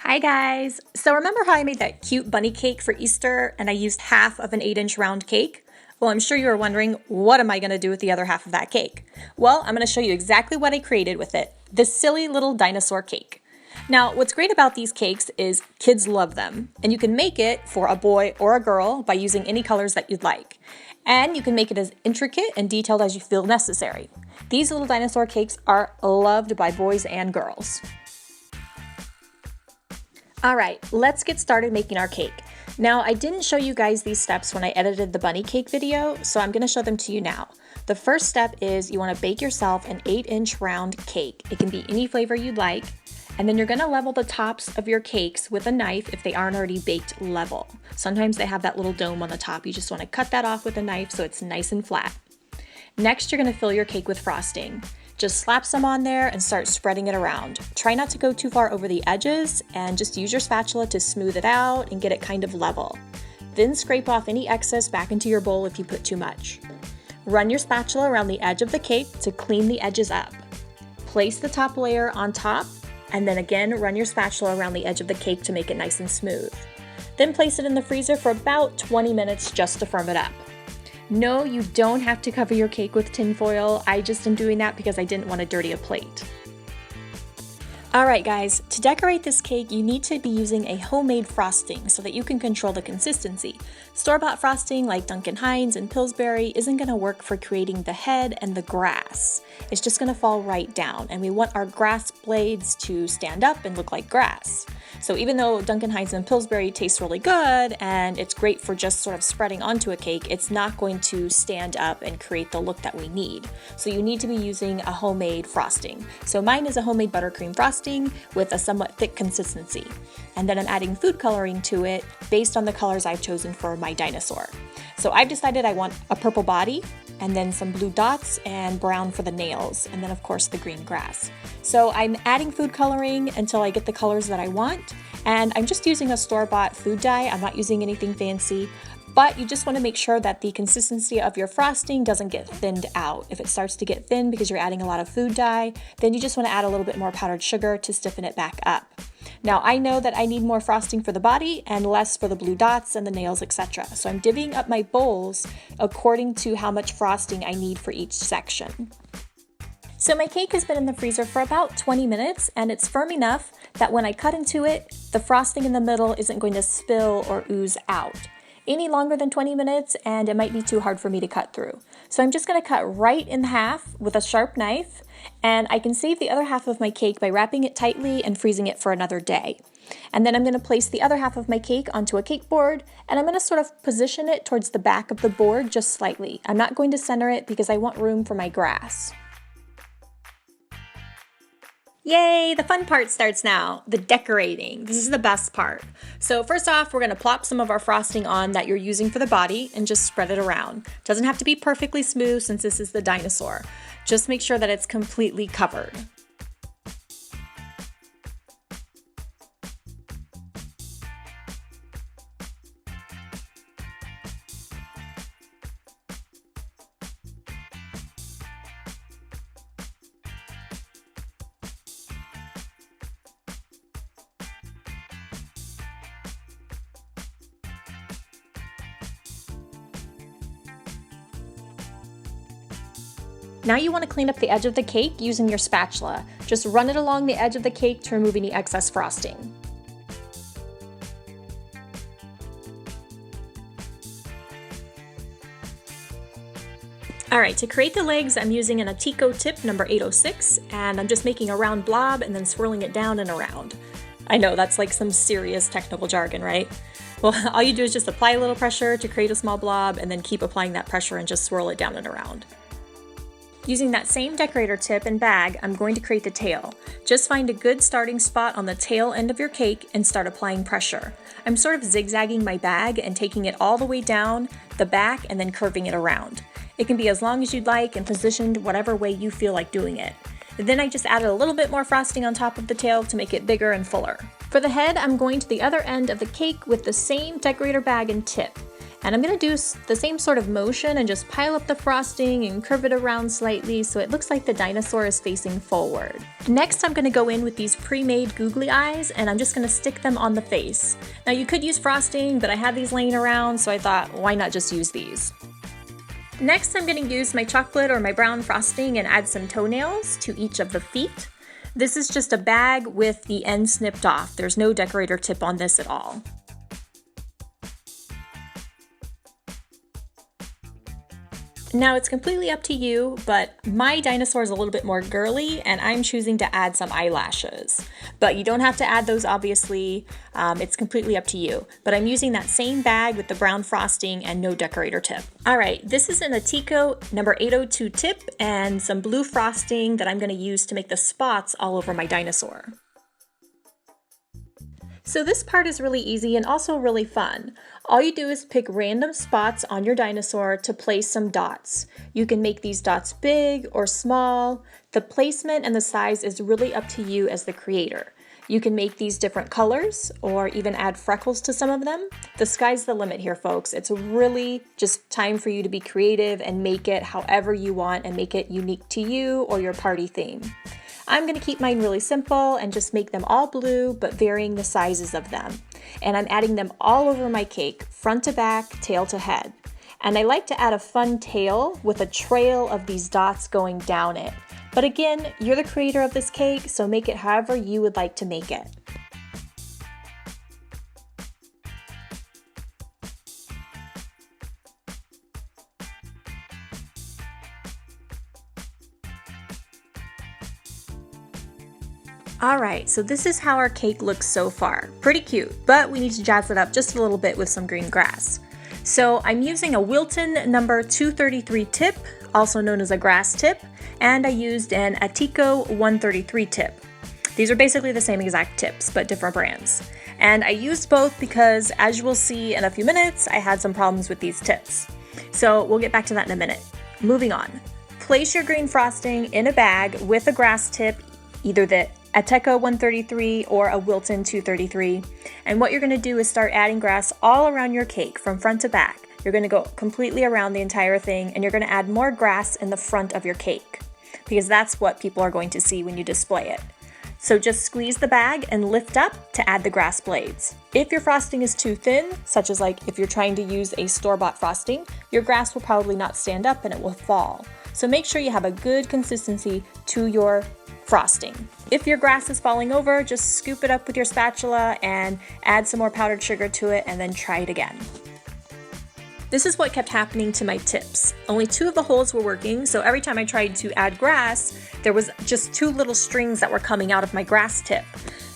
Hi guys! So remember how I made that cute bunny cake for Easter and I used half of an 8-inch round cake? Well, I'm sure you are wondering, what am I going to do with the other half of that cake? Well, I'm going to show you exactly what I created with it, this silly little dinosaur cake. Now, what's great about these cakes is kids love them, and you can make it for a boy or a girl by using any colors that you'd like. And you can make it as intricate and detailed as you feel necessary. These little dinosaur cakes are loved by boys and girls. All right, let's get started making our cake. Now, I didn't show you guys these steps when I edited the bunny cake video, so I'm gonna show them to you now. The first step is you wanna bake yourself an 8-inch round cake. It can be any flavor you'd like. And then you're gonna level the tops of your cakes with a knife if they aren't already baked level. Sometimes they have that little dome on the top. You just wanna cut that off with a knife so it's nice and flat. Next, you're gonna fill your cake with frosting. Just slap some on there and start spreading it around. Try not to go too far over the edges and just use your spatula to smooth it out and get it kind of level. Then scrape off any excess back into your bowl if you put too much. Run your spatula around the edge of the cake to clean the edges up. Place the top layer on top and then again run your spatula around the edge of the cake to make it nice and smooth. Then place it in the freezer for about 20 minutes just to firm it up. No, you don't have to cover your cake with tin foil. I just am doing that because I didn't want to dirty a plate. Alright guys, to decorate this cake you need to be using a homemade frosting so that you can control the consistency. Store-bought frosting like Duncan Hines and Pillsbury isn't going to work for creating the head and the grass. It's just going to fall right down, and we want our grass blades to stand up and look like grass. So even though Duncan Hines and Pillsbury taste really good and it's great for just sort of spreading onto a cake, it's not going to stand up and create the look that we need. So you need to be using a homemade frosting. So mine is a homemade buttercream frosting with a somewhat thick consistency. And then I'm adding food coloring to it based on the colors I've chosen for my dinosaur. So I've decided I want a purple body and then some blue dots and brown for the nails, and then of course the green grass. So I'm adding food coloring until I get the colors that I want, and I'm just using a store-bought food dye. I'm not using anything fancy, but you just want to make sure that the consistency of your frosting doesn't get thinned out. If it starts to get thin because you're adding a lot of food dye, then you just want to add a little bit more powdered sugar to stiffen it back up. Now I know that I need more frosting for the body and less for the blue dots and the nails, etc. So I'm divvying up my bowls according to how much frosting I need for each section. So my cake has been in the freezer for about 20 minutes and it's firm enough that when I cut into it, the frosting in the middle isn't going to spill or ooze out. Any longer than 20 minutes and it might be too hard for me to cut through. So I'm just going to cut right in half with a sharp knife, and I can save the other half of my cake by wrapping it tightly and freezing it for another day. And then I'm going to place the other half of my cake onto a cake board, and I'm going to sort of position it towards the back of the board just slightly. I'm not going to center it because I want room for my grass. Yay, the fun part starts now, the decorating. This is the best part. So first off, we're gonna plop some of our frosting on that you're using for the body and just spread it around. Doesn't have to be perfectly smooth since this is the dinosaur. Just make sure that it's completely covered. Now you want to clean up the edge of the cake using your spatula. Just run it along the edge of the cake to remove any excess frosting. Alright, to create the legs, I'm using an Ateco tip number 806, and I'm just making a round blob and then swirling it down and around. I know, that's like some serious technical jargon, right? Well, all you do is just apply a little pressure to create a small blob and then keep applying that pressure and just swirl it down and around. Using that same decorator tip and bag, I'm going to create the tail. Just find a good starting spot on the tail end of your cake and start applying pressure. I'm sort of zigzagging my bag and taking it all the way down the back and then curving it around. It can be as long as you'd like and positioned whatever way you feel like doing it. Then I just added a little bit more frosting on top of the tail to make it bigger and fuller. For the head, I'm going to the other end of the cake with the same decorator bag and tip. And I'm going to do the same sort of motion and just pile up the frosting and curve it around slightly so it looks like the dinosaur is facing forward. Next, I'm going to go in with these pre-made googly eyes and I'm just going to stick them on the face. Now you could use frosting, but I had these laying around, so I thought, why not just use these? Next, I'm going to use my chocolate or my brown frosting and add some toenails to each of the feet. This is just a bag with the end snipped off. There's no decorator tip on this at all. Now it's completely up to you, but my dinosaur is a little bit more girly and I'm choosing to add some eyelashes. But you don't have to add those obviously, it's completely up to you. But I'm using that same bag with the brown frosting and no decorator tip. Alright, this is an Ateco number 802 tip and some blue frosting that I'm going to use to make the spots all over my dinosaur. So this part is really easy and also really fun. All you do is pick random spots on your dinosaur to place some dots. You can make these dots big or small. The placement and the size is really up to you as the creator. You can make these different colors or even add freckles to some of them. The sky's the limit here, folks. It's really just time for you to be creative and make it however you want and make it unique to you or your party theme. I'm going to keep mine really simple and just make them all blue, but varying the sizes of them. And I'm adding them all over my cake, front to back, tail to head. And I like to add a fun tail with a trail of these dots going down it. But again, you're the creator of this cake, so make it however you would like to make it. Alright, so this is how our cake looks so far. Pretty cute, but we need to jazz it up just a little bit with some green grass. So I'm using a Wilton number 233 tip, also known as a grass tip, and I used an Ateco 133 tip. These are basically the same exact tips, but different brands. And I used both because, as you will see in a few minutes, I had some problems with these tips. So we'll get back to that in a minute. Moving on. Place your green frosting in a bag with a grass tip, either the Ateco 133 or a Wilton 233. And what you're going to do is start adding grass all around your cake from front to back. You're going to go completely around the entire thing and you're going to add more grass in the front of your cake because that's what people are going to see when you display it. So just squeeze the bag and lift up to add the grass blades. If your frosting is too thin, such as like if you're trying to use a store-bought frosting, your grass will probably not stand up and it will fall. So make sure you have a good consistency to your frosting. If your grass is falling over, just scoop it up with your spatula and add some more powdered sugar to it and then try it again. This is what kept happening to my tips. Only 2 of the holes were working, so every time I tried to add grass, there was just 2 little strings that were coming out of my grass tip.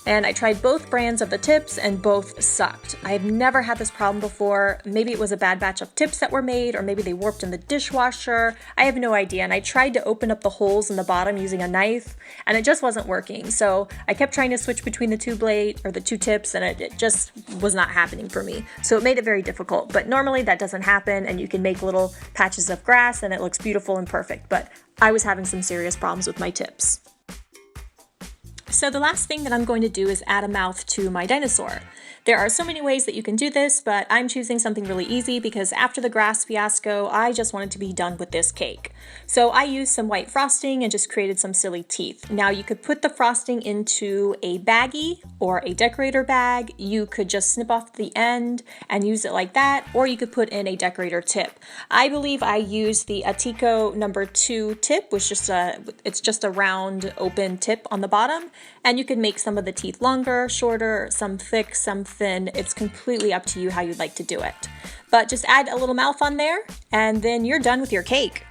And I tried both brands of the tips and both sucked. I've never had this problem before. Maybe it was a bad batch of tips that were made, or maybe they warped in the dishwasher. I have no idea. And I tried to open up the holes in the bottom using a knife, and it just wasn't working. So I kept trying to switch between the 2 tips, and it just was not happening for me. So it made it very difficult. But normally that doesn't happen, and you can make little patches of grass, and it looks beautiful and perfect. But I was having some serious problems with my tips. So the last thing that I'm going to do is add a mouth to my dinosaur. There are so many ways that you can do this, but I'm choosing something really easy because after the grass fiasco, I just wanted to be done with this cake. So I used some white frosting and just created some silly teeth. Now you could put the frosting into a baggie or a decorator bag. You could just snip off the end and use it like that, or you could put in a decorator tip. I believe I used the Ateco number 2 tip, which it's just a round open tip on the bottom, and you can make some of the teeth longer, shorter, some thick, some thin. It's completely up to you how you'd like to do it. But just add a little mouth on there, and then you're done with your cake.